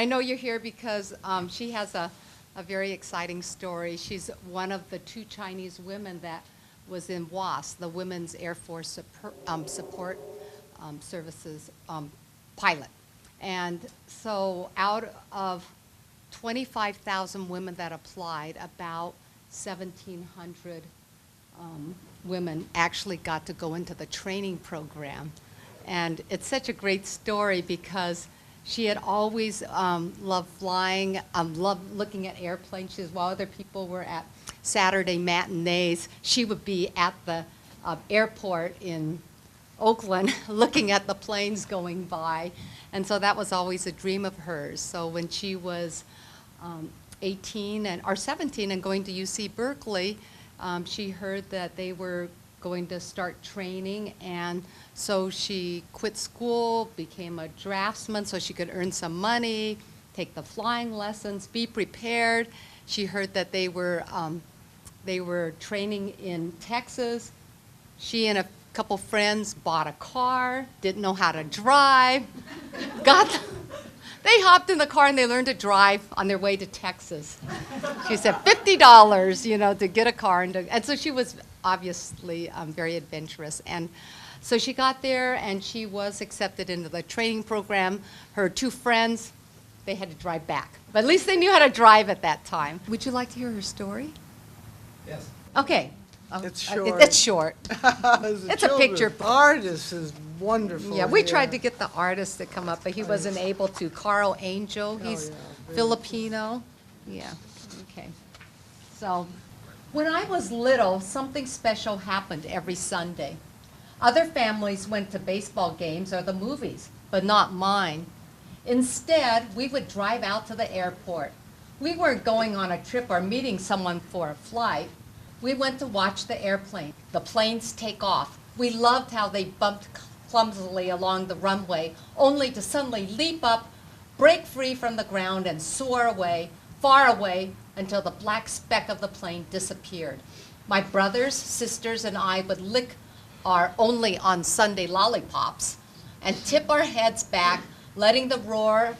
I know you're here because she has a very exciting story. She's one of the 2 Chinese women that was in WASP, the Women's Air Force Support Services pilot. And so out of 25,000 women that applied, about 1,700 women actually got to go into the training program. And it's such a great story because she had always loved flying, loved looking at airplanes. She says while other people were at Saturday matinees, she would be at the airport in Oakland looking at the planes going by. And so that was always a dream of hers. So when she was 18 or 17 and going to UC Berkeley, she heard that they were going to start training, and so she quit school, became a draftsman so she could earn some money, take the flying lessons, be prepared. She heard that they were training in Texas. She and a couple friends bought a car, didn't know how to drive, they hopped in the car and they learned to drive on their way to Texas. She said $50, to get a car. And so she was obviously very adventurous. And so she got there and she was accepted into the training program. Her 2 friends, they had to drive back. But at least they knew how to drive at that time. Would you like to hear her story? Yes. Okay. It's short. It's short. It's It's a picture. Artist is wonderful. Yeah, we tried to get the artist to come up, but he wasn't able to. Carl Angel, he's Filipino. Yeah, okay. So, when I was little, something special happened every Sunday. Other families went to baseball games or the movies, but not mine. Instead, we would drive out to the airport. We weren't going on a trip or meeting someone for a flight. We went to watch the airplane, the planes take off. We loved how they bumped clumsily along the runway, only to suddenly leap up, break free from the ground, and soar away, far away, until the black speck of the plane disappeared. My brothers, sisters, and I would lick our only on Sunday lollipops and tip our heads back, letting the roar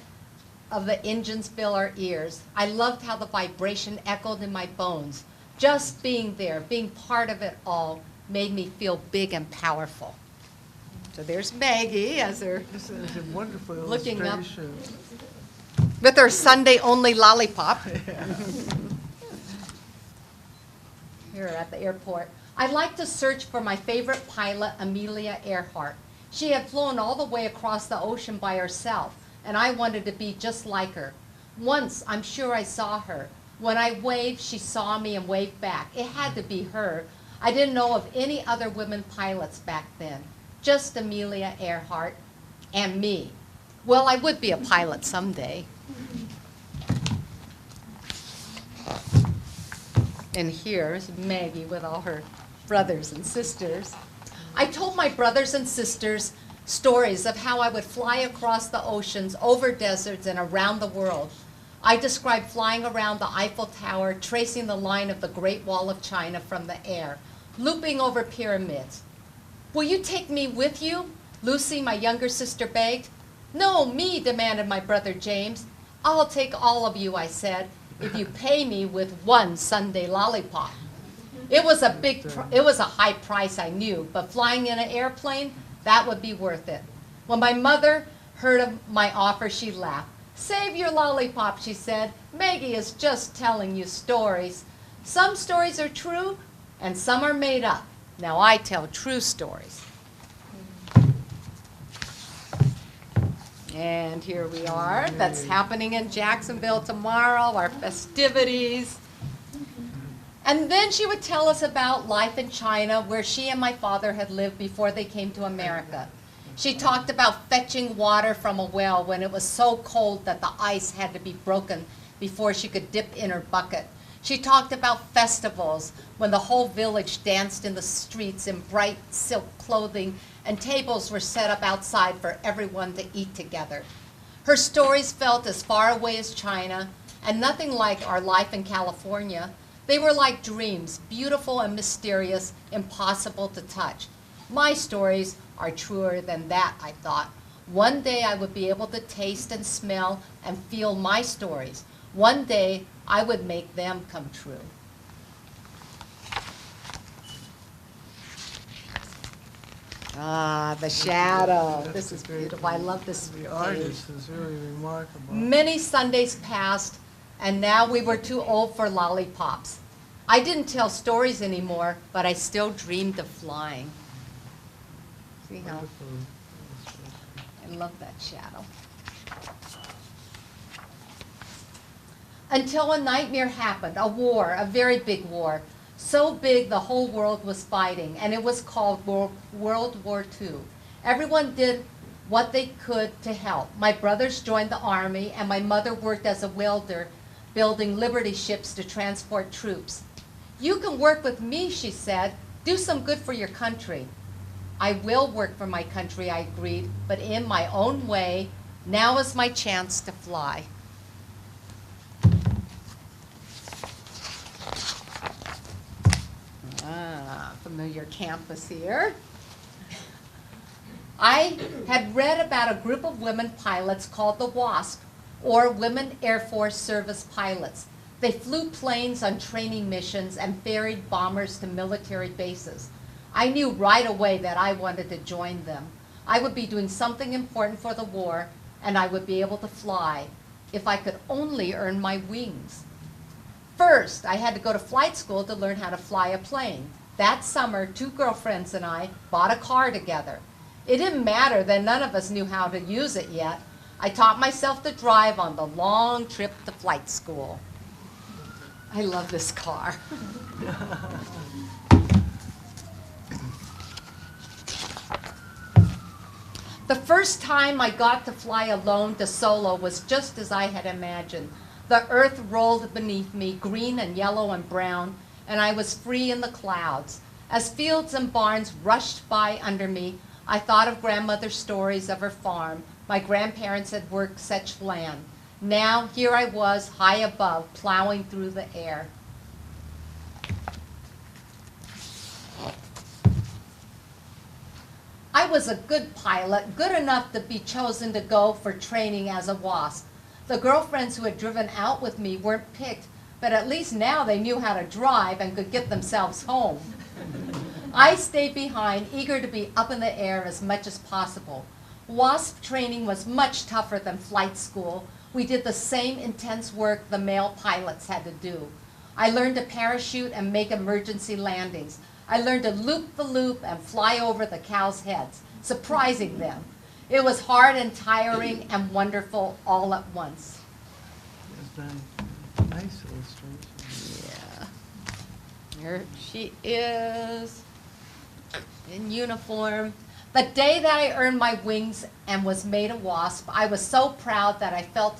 of the engines fill our ears. I loved how the vibration echoed in my bones. Just being there, being part of it all, made me feel big and powerful. So there's Maggie as her This is a wonderful looking up illustration. with her Sunday-only lollipop. Here at the airport. I like to search for my favorite pilot, Amelia Earhart. She had flown all the way across the ocean by herself, and I wanted to be just like her. Once, I'm sure I saw her. When I waved, she saw me and waved back. It had to be her. I didn't know of any other women pilots back then. Just Amelia Earhart and me. Well, I would be a pilot someday. And here's Maggie with all her brothers and sisters. I told my brothers and sisters stories of how I would fly across the oceans, over deserts, and around the world. I described flying around the Eiffel Tower, tracing the line of the Great Wall of China from the air, looping over pyramids. Will you take me with you? Lucy, my younger sister, begged. No, me, demanded my brother James. I'll take all of you, I said, if you pay me with 1 Sunday lollipop. It was a high price, I knew, but flying in an airplane, that would be worth it. When my mother heard of my offer, she laughed. Save your lollipop, she said. Maggie is just telling you stories. Some stories are true, and some are made up. Now I tell true stories. And here we are. That's happening in Jacksonville tomorrow, our festivities. And then she would tell us about life in China, where she and my father had lived before they came to America. She talked about fetching water from a well when it was so cold that the ice had to be broken before she could dip in her bucket. She talked about festivals when the whole village danced in the streets in bright silk clothing and tables were set up outside for everyone to eat together. Her stories felt as far away as China and nothing like our life in California. They were like dreams, beautiful and mysterious, impossible to touch. My stories are truer than that, I thought. One day I would be able to taste and smell and feel my stories. One day I would make them come true. Ah, the shadow. That's This is great. beautiful. I love this The page. artist is really remarkable. Many Sundays passed, and now we were too old for lollipops. I didn't tell stories anymore, but I still dreamed of flying. See how? Wonderful illustration. I love that shadow. Until a nightmare happened, a war, a very big war. So big the whole world was fighting, and it was called World War II. Everyone did what they could to help. My brothers joined the army, and my mother worked as a welder, building Liberty ships to transport troops. "You can work with me," she said. "Do some good for your country." "I will work for my country," I agreed, "but in my own way. Now is my chance to fly." Familiar campus here. I had read about a group of women pilots called the WASP, or Women Air Force Service Pilots. They flew planes on training missions and ferried bombers to military bases. I knew right away that I wanted to join them. I would be doing something important for the war, and I would be able to fly if I could only earn my wings. First, I had to go to flight school to learn how to fly a plane. That summer, 2 girlfriends and I bought a car together. It didn't matter that none of us knew how to use it yet. I taught myself to drive on the long trip to flight school. I love this car. The first time I got to fly alone to solo was just as I had imagined. The earth rolled beneath me, green and yellow and brown, and I was free in the clouds. As fields and barns rushed by under me, I thought of grandmother's stories of her farm. My grandparents had worked such land. Now, here I was, high above, plowing through the air. I was a good pilot, good enough to be chosen to go for training as a WASP. The girlfriends who had driven out with me weren't picked, but at least now they knew how to drive and could get themselves home. I stayed behind, eager to be up in the air as much as possible. WASP training was much tougher than flight school. We did the same intense work the male pilots had to do. I learned to parachute and make emergency landings. I learned to loop the loop and fly over the cows' heads, surprising them. It was hard and tiring and wonderful all at once. It's been nice illustration. Yeah. Here she is in uniform. The day that I earned my wings and was made a WASP, I was so proud that I felt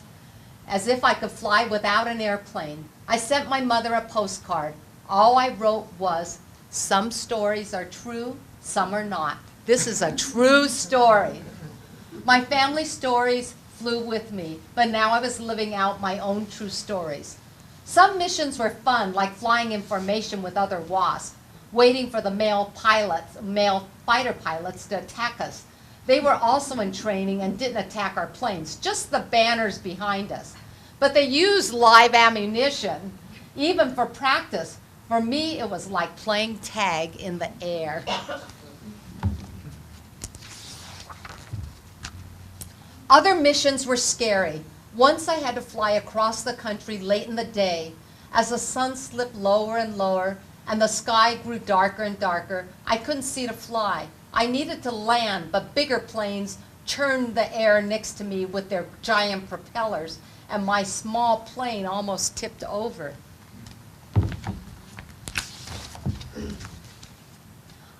as if I could fly without an airplane. I sent my mother a postcard. All I wrote was, "Some stories are true, some are not." This is a true story. My family stories flew with me, but now I was living out my own true stories. Some missions were fun, like flying in formation with other WASPs, waiting for the male fighter pilots to attack us. They were also in training and didn't attack our planes, just the banners behind us. But they used live ammunition, even for practice. For me, it was like playing tag in the air. Other missions were scary. Once I had to fly across the country late in the day. As the sun slipped lower and lower and the sky grew darker and darker, I couldn't see to fly. I needed to land, but bigger planes churned the air next to me with their giant propellers, and my small plane almost tipped over.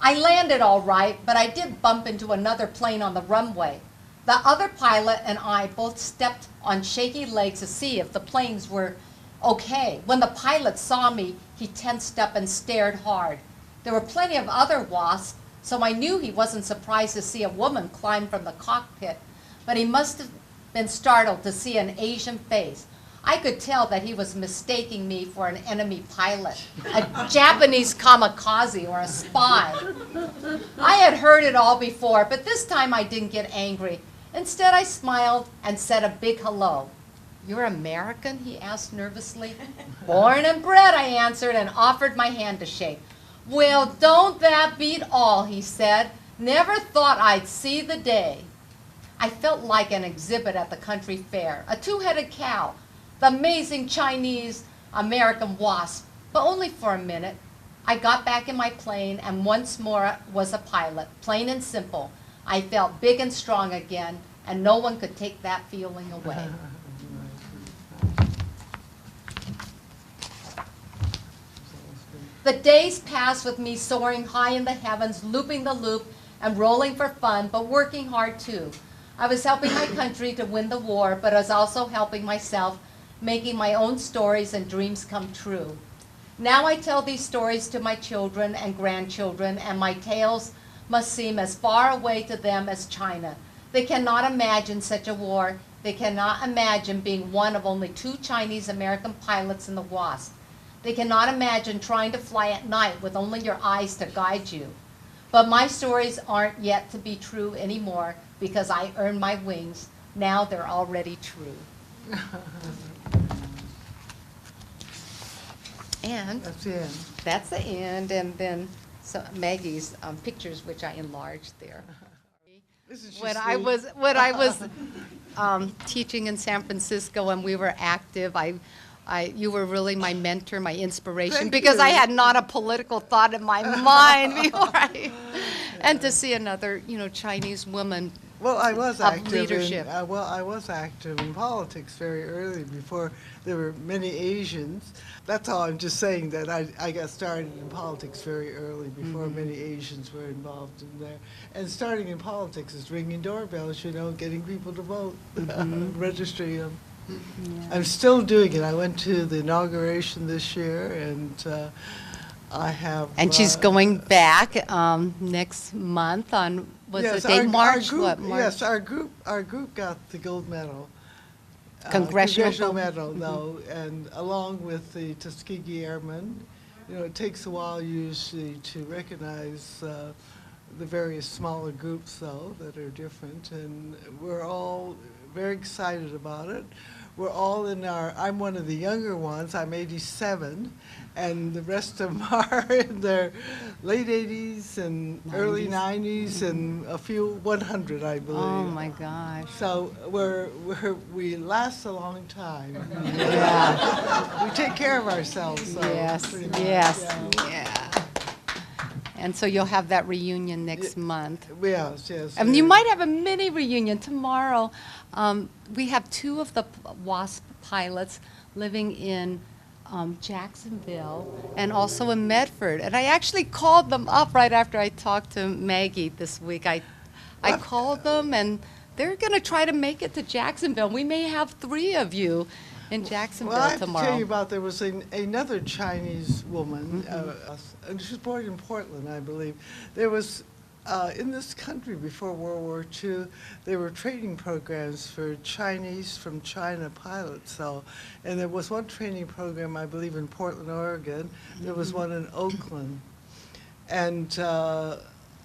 I landed all right, but I did bump into another plane on the runway. The other pilot and I both stepped on shaky legs to see if the planes were okay. When the pilot saw me, he tensed up and stared hard. There were plenty of other WASPs, so I knew he wasn't surprised to see a woman climb from the cockpit, but he must have been startled to see an Asian face. I could tell that he was mistaking me for an enemy pilot, a Japanese kamikaze or a spy. I had heard it all before, but this time I didn't get angry. Instead, I smiled and said a big hello. "You're American?" he asked nervously. "Born and bred," I answered and offered my hand to shake. "Well, don't that beat all," he said. "Never thought I'd see the day." I felt like an exhibit at the country fair, a two-headed cow, the amazing Chinese American wasp, but only for a minute. I got back in my plane and once more was a pilot, plain and simple. I felt big and strong again, and no one could take that feeling away. The days passed with me soaring high in the heavens, looping the loop and rolling for fun, but working hard too. I was helping my country to win the war, but I was also helping myself, making my own stories and dreams come true. Now I tell these stories to my children and grandchildren, and my tales must seem as far away to them as China. They cannot imagine such a war. They cannot imagine being one of only 2 Chinese American pilots in the WASP. They cannot imagine trying to fly at night with only your eyes to guide you. But my stories aren't yet to be true anymore because I earned my wings. Now they're already true. And That's the end. that's the end. And then Maggie's pictures, which I enlarged there. Isn't she When sweet? I was teaching in San Francisco and we were active, you were really my mentor, my inspiration, Thank because you. I had not a political thought in my mind before and to see another, Chinese woman. Well, I was of active leadership. I was active in politics very early before there were many Asians. That's all. I'm just saying that I got started in politics very early before many Asians were involved in there. And starting in politics is ringing doorbells, getting people to vote, registering them. Yeah. I'm still doing it. I went to the inauguration this year, and I have. And she's going back next month on, was yes, it date our March? group, What, March? Yes, our group got the gold medal. Congressional medal, though, and along with the Tuskegee Airmen, it takes a while usually to recognize the various smaller groups, though, that are different, and we're all very excited about it. We're all I'm one of the younger ones, I'm 87, and the rest of them are in their late 80s and early 90s and a few 100, I believe. Oh my gosh. So we last a long time. Yeah. We take care of ourselves, so Yes, pretty much, yes, yeah. yeah. And so you'll have that reunion next month. Yes, yes. And you might have a mini reunion tomorrow. We have 2 of the WASP pilots living in Jacksonville and also in Medford. And I actually called them up right after I talked to Maggie this week. I called them, and they're going to try to make it to Jacksonville. We may have 3 of you in Jacksonville Well, I have tomorrow. to tell you about, there was another Chinese woman, and she was born in Portland, I believe. There was, in this country before World War II, there were training programs for Chinese from China pilots. And there was one training program, I believe, in Portland, Oregon. There was one in Oakland. And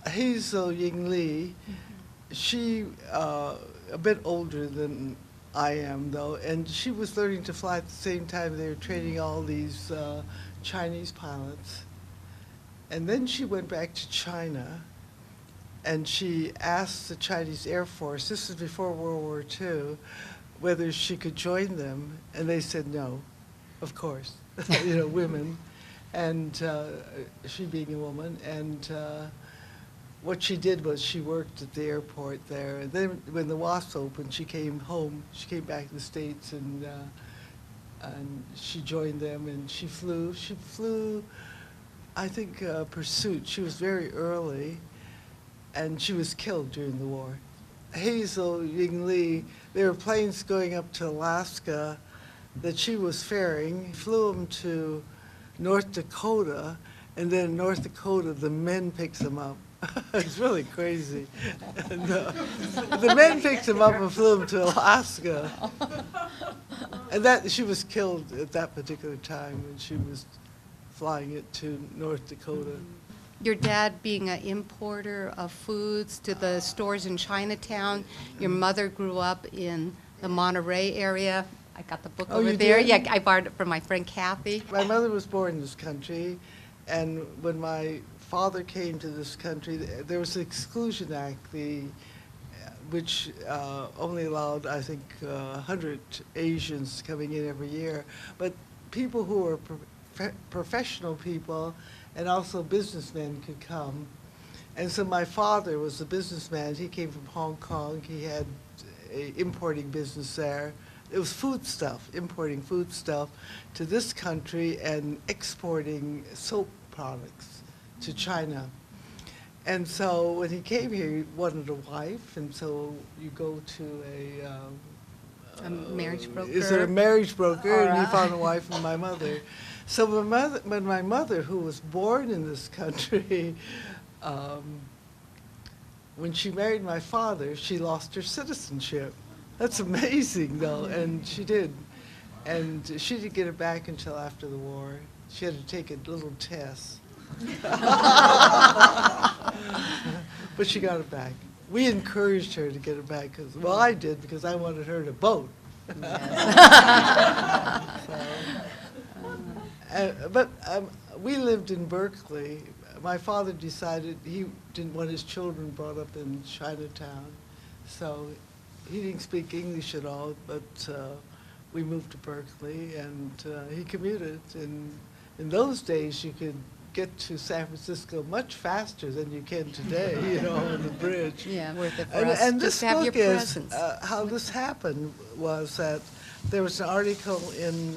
Hazel Ying Lee, she, a bit older than I am, though, and she was learning to fly at the same time they were training all these Chinese pilots. And then she went back to China, and she asked the Chinese Air Force, this is before World War II, whether she could join them, and they said no, of course, women, and she being a woman, and what she did was she worked at the airport there. And then when the WASP opened, she came home. She came back to the States, and she joined them, and she flew. She flew, I think, pursuit. She was very early, and she was killed during the war. Hazel Ying Lee, there were planes going up to Alaska that she was ferrying, flew them to North Dakota, and then in North Dakota, the men picked them up. It's really crazy. And, the men picked him up and flew him to Alaska. And she was killed at that particular time when she was flying it to North Dakota. Your dad being an importer of foods to the stores in Chinatown. Your mother grew up in the Monterey area. I got the book Oh, over you there. did? Yeah, I borrowed it from my friend Kathy. My mother was born in this country, and when my father came to this country, there was the Exclusion Act, which only allowed, I think, 100 Asians coming in every year. But people who were professional people and also businessmen could come. And so my father was a businessman. He came from Hong Kong. He had a importing business there. It was food stuff, importing food stuff to this country and exporting soap products to China. And so when he came here, he wanted a wife, and so you go to A marriage broker. Is it a marriage broker? Or And he a- found a wife for my mother. So when my mother, who was born in this country, when she married my father, she lost her citizenship. That's amazing, though, and she did. And she didn't get it back until after the war. She had to take a little test. But she got it back. We encouraged her to get it back, well, I did, because I wanted her to vote. But we lived in Berkeley. My father decided he didn't want his children brought up in Chinatown, so he didn't speak English at all, but we moved to Berkeley, and he commuted. And in those days, you could get to San Francisco much faster than you can today, on the bridge. Yeah, worth it for And, us and just this to have your book is, presence. how this happened was that there was an article in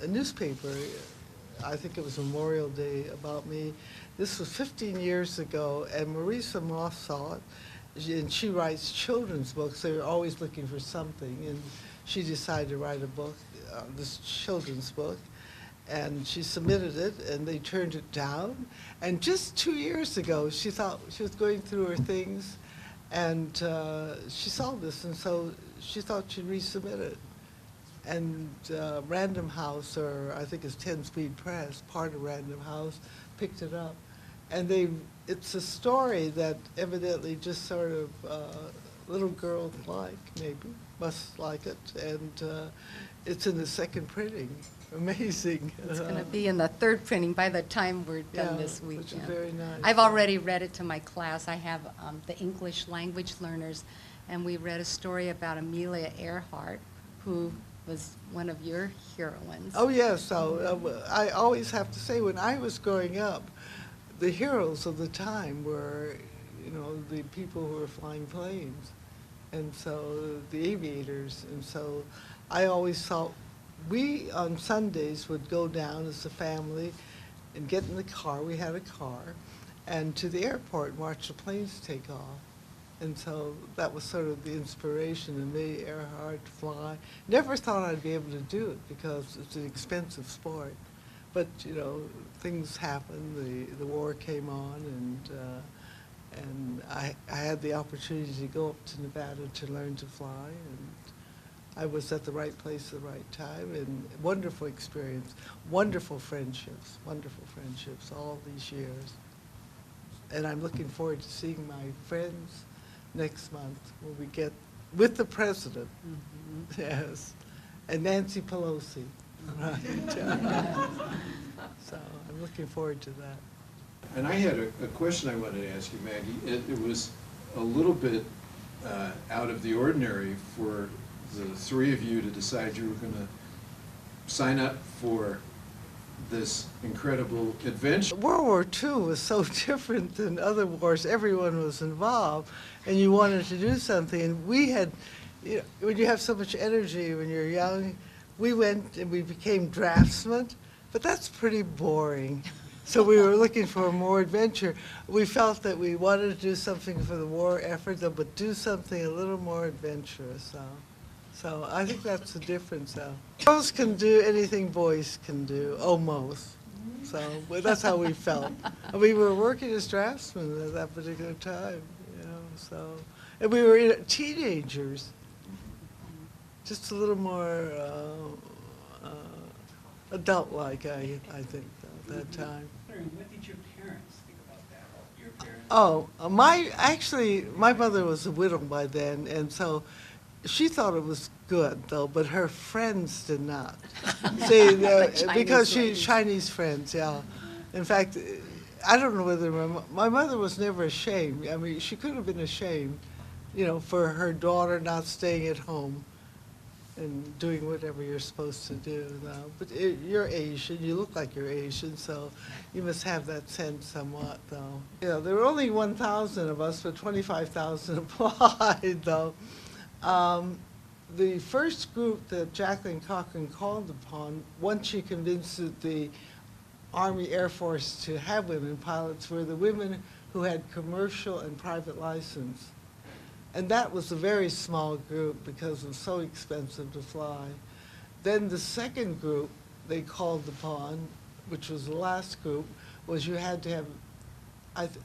a newspaper, I think it was Memorial Day, about me. This was 15 years ago, and Marisa Moss saw it, and she writes children's books. They're always looking for something, and she decided to write a book, this children's book, and she submitted it, and they turned it down. And just 2 years ago, she thought she was going through her things, and she saw this, and so she thought she'd resubmit it. And Random House, or I think it's 10 Speed Press, part of Random House, picked it up. And it's a story that evidently just sort of little girls like, maybe, must like it. And it's in the second printing. Amazing. It's going to be in the third printing by the time we're done Yeah, this week. which is yeah. very nice. I've already read it to my class. I have the English language learners, and we read a story about Amelia Earhart, who was one of your heroines. Oh, yes. So I always have to say, when I was growing up, the heroes of the time were, the people who were flying planes, and so the aviators. And so I always thought we, on Sundays, would go down as a family and get in the car. We had a car, and to the airport and watch the planes take off. And so that was sort of the inspiration of me, Earhart, to fly. Never thought I'd be able to do it because it's an expensive sport. But, things happened. The war came on, and I had the opportunity to go up to Nevada to learn to fly. And I was at the right place at the right time, and wonderful experience, wonderful friendships all these years. And I'm looking forward to seeing my friends next month when we get with the president, yes, and Nancy Pelosi, right? So I'm looking forward to that. And I had a question I wanted to ask you, Maggie. It was a little bit out of the ordinary for the three of you to decide you were going to sign up for this incredible adventure. World War II was so different than other wars. Everyone was involved, and you wanted to do something. And we had, when you have so much energy when you're young, we went and we became draftsmen, but that's pretty boring. So we were looking for more adventure. We felt that we wanted to do something for the war effort, but do something a little more adventurous. So I think that's the difference now. Girls can do anything boys can do, almost. So that's how we felt. And we were working as draftsmen at that particular time, so. And we were teenagers, just a little more adult-like, I think, at that time. What did your parents think about that? Oh, my mother was a widow by then, and so she thought it was good, though, but her friends did not. See, because ladies. Chinese friends, yeah. In fact, I don't know whether my mother was never ashamed. I mean, she could have been ashamed, for her daughter not staying at home and doing whatever you're supposed to do now. But you're Asian, you look like you're Asian, so you must have that sense somewhat, though. There were only 1,000 of us, but 25,000 applied, though. The first group that Jacqueline Cochran called upon, once she convinced the Army Air Force to have women pilots, were the women who had commercial and private license. And that was a very small group because it was so expensive to fly. Then the second group they called upon, which was the last group, was you had to have,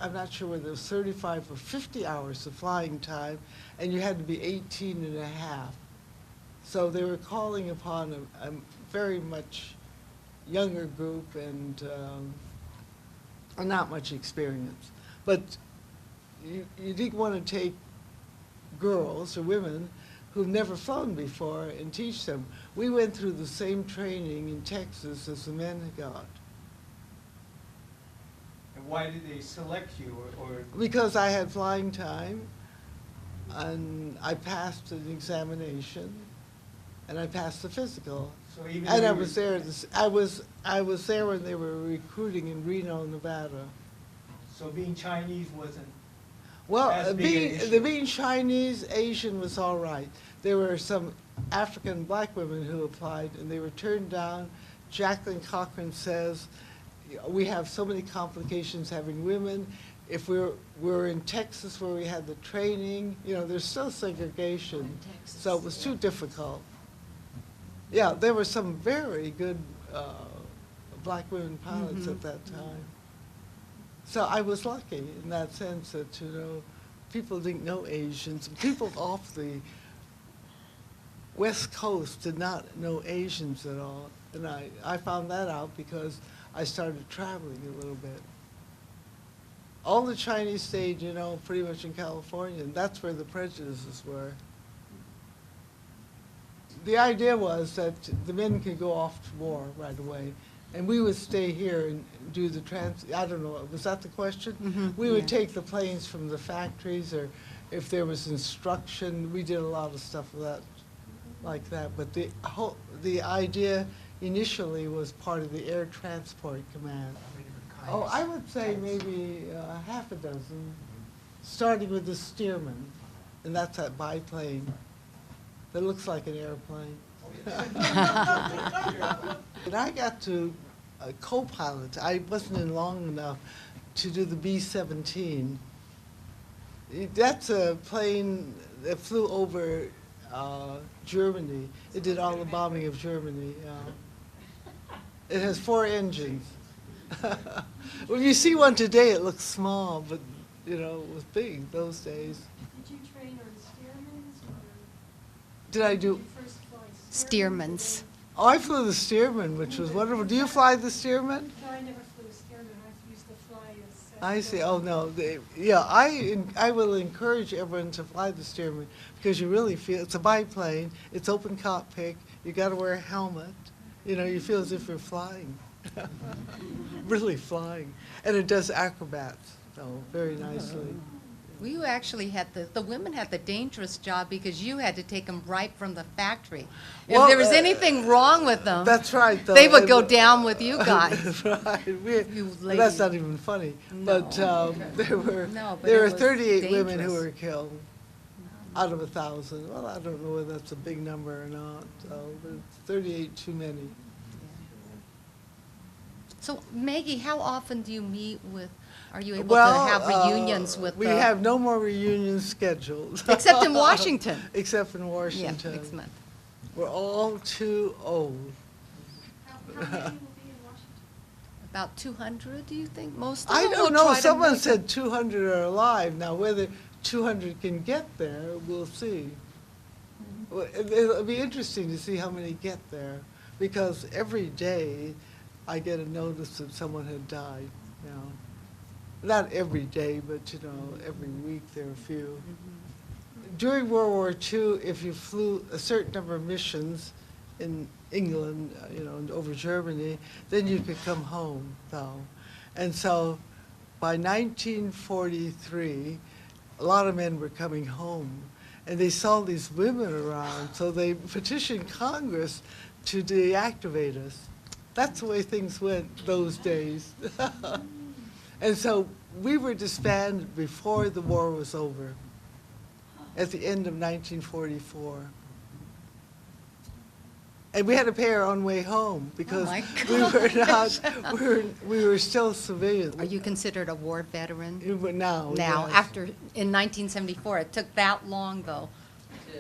I'm not sure whether it was 35 or 50 hours of flying time, and you had to be 18 and a half. So they were calling upon a very much younger group and not much experience. But you didn't want to take girls or women who've never flown before and teach them. We went through the same training in Texas as the men had got. And why did they select you, or? Because I had flying time, and I passed an examination, and I passed the physical. So even And though I you was were- there. I was there when they were recruiting in Reno, Nevada. So being Chinese wasn't, Well, As being an issue. being Chinese, Asian was all right. There were some African black women who applied, and they were turned down. Jacqueline Cochran says, we have so many complications having women. If we're in Texas where we had the training, there's still segregation, so it was too difficult. Yeah, there were some very good black women pilots at that time. So I was lucky in that sense that, people didn't know Asians. People off the West Coast did not know Asians at all. And I found that out because I started traveling a little bit. All the Chinese stayed, pretty much in California, and that's where the prejudices were. The idea was that the men could go off to war right away, and we would stay here and do the I don't know, was that the question? We would take the planes from the factories, or if there was instruction, we did a lot of stuff like that. But the idea initially was part of the Air Transport Command. Oh, I would say maybe half a dozen, starting with the steerman, and that's that biplane that looks like an airplane. And I got to co-pilot. I wasn't in long enough to do the B-17. That's a plane that flew over Germany. It did all the bombing of Germany. It has 4 engines. When you see one today, it looks small, but it was big those days. Did you train on Stearman's, or Did I did do? you first fly Stearman's. Oh, I flew the Stearman, which was wonderful. Do you fly the Stearman? No, I never flew a Stearman. I used to fly as. I see. Oh no. I will encourage everyone to fly the Stearman because you really feel it's a biplane. It's open cockpit. You got to wear a helmet. You feel as if you're flying, really flying, and it does acrobats very nicely. Well, you actually had the women had the dangerous job because you had to take them right from the factory. Well, If there was anything wrong with them, That's right. Though. they would go down with you guys. Right. You Well, that's ladies. not even funny. But there were No, but there it were was 38 women who dangerous. were killed out of 1,000. Well, I don't know whether that's a big number or not. But 38 too many. So, Maggie, how often do you meet with? Are you able Well, to have reunions with? we have no more reunions scheduled. except in Washington. Except in Yeah, Washington. next month. We're all too old. How many will be in Washington? About 200, do you think? Most of I them don't will know. try to Someone make said 200 are alive. Now, whether 200 can get there, we'll see. Well, it'll be interesting to see how many get there, because every day I get a notice that someone had died. not every day, but every week there were a few. During World War II, if you flew a certain number of missions in England, and over Germany, then you could come home, though. And so by 1943, a lot of men were coming home, and they saw these women around, so they petitioned Congress to deactivate us. That's the way things went those days. And so we were disbanded before the war was over, at the end of 1944. And we had to pay our own way home because my we were still civilians. Are you considered a war veteran? Now, Now, yes. after, in 1974, it took that long, though.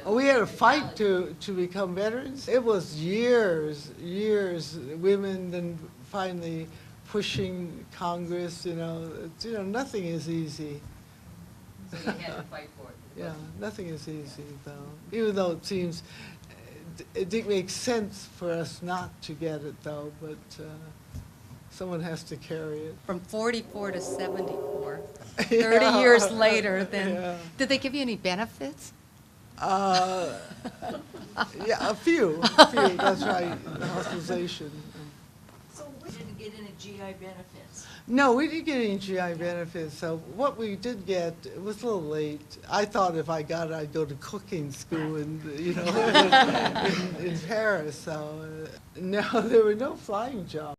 Oh, we had a fight to become veterans. It was years, women then finally pushing Congress, nothing is easy. So you had to fight for it. Yeah, nothing is easy, though. Even though it seems, it makes sense for us not to get it, though, but someone has to carry it. From 44 to 74, 30 Yeah. years later, then, Yeah. did they give you any benefits? Yeah, a few, that's right, the hospitalization. So we didn't get any GI benefits. No, we didn't get any GI benefits, so what we did get, it was a little late. I thought if I got it, I'd go to cooking school in Paris, so, no, there were no flying jobs.